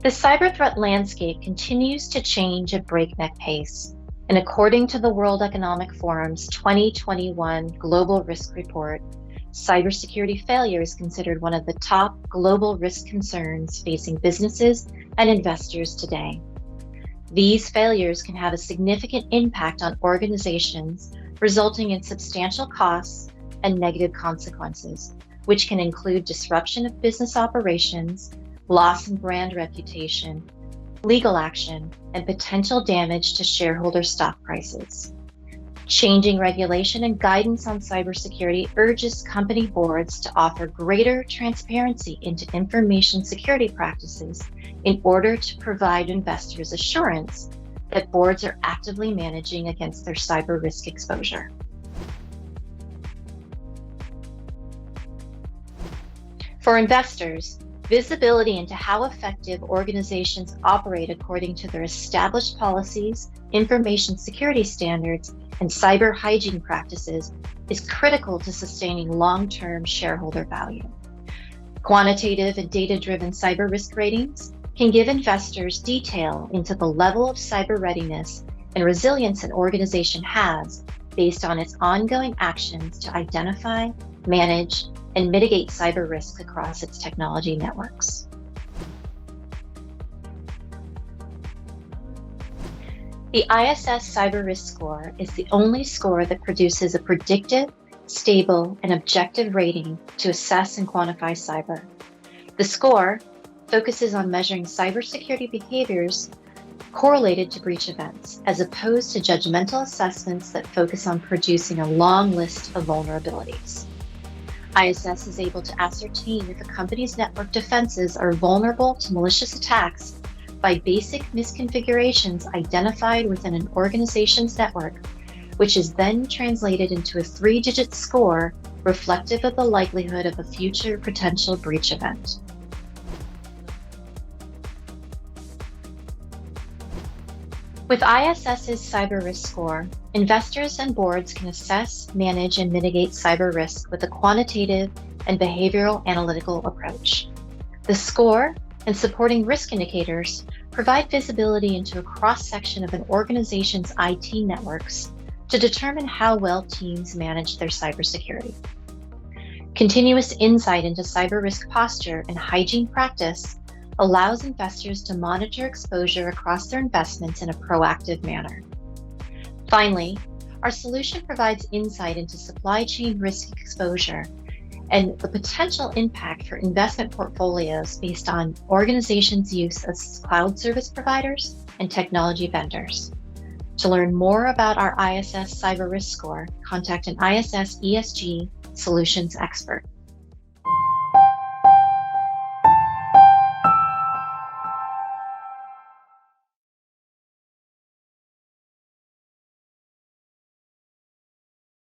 The cyber threat landscape continues to change at breakneck pace, and according to the World Economic Forum's 2021 Global Risk Report, cybersecurity failure is considered one of the top global risk concerns facing businesses and investors today. These failures can have a significant impact on organizations, resulting in substantial costs and negative consequences, which can include disruption of business operations, loss in brand reputation, legal action, and potential damage to shareholder stock prices. Changing regulation and guidance on cybersecurity urges company boards to offer greater transparency into information security practices in order to provide investors assurance that boards are actively managing against their cyber risk exposure. For investors, visibility into how effective organizations operate according to their established policies, information security standards, and cyber hygiene practices is critical to sustaining long-term shareholder value. Quantitative and data-driven cyber risk ratings can give investors detail into the level of cyber readiness and resilience an organization has based on its ongoing actions to identify, manage, and mitigate cyber risks across its technology networks. The ISS Cyber Risk Score is the only score that produces a predictive, stable, and objective rating to assess and quantify cyber. The score focuses on measuring cybersecurity behaviors correlated to breach events, as opposed to judgmental assessments that focus on producing a long list of vulnerabilities. ISS is able to ascertain if a company's network defenses are vulnerable to malicious attacks by basic misconfigurations identified within an organization's network, which is then translated into a 3-digit score reflective of the likelihood of a future potential breach event. With ISS's Cyber Risk Score, investors and boards can assess, manage, and mitigate cyber risk with a quantitative and behavioral analytical approach. The score and supporting risk indicators provide visibility into a cross-section of an organization's IT networks to determine how well teams manage their cybersecurity. Continuous insight into cyber risk posture and hygiene practice allows investors to monitor exposure across their investments in a proactive manner. Finally, our solution provides insight into supply chain risk exposure and the potential impact for investment portfolios based on organizations' use of cloud service providers and technology vendors. To learn more about our ISS Cyber Risk Score, contact an ISS ESG solutions expert.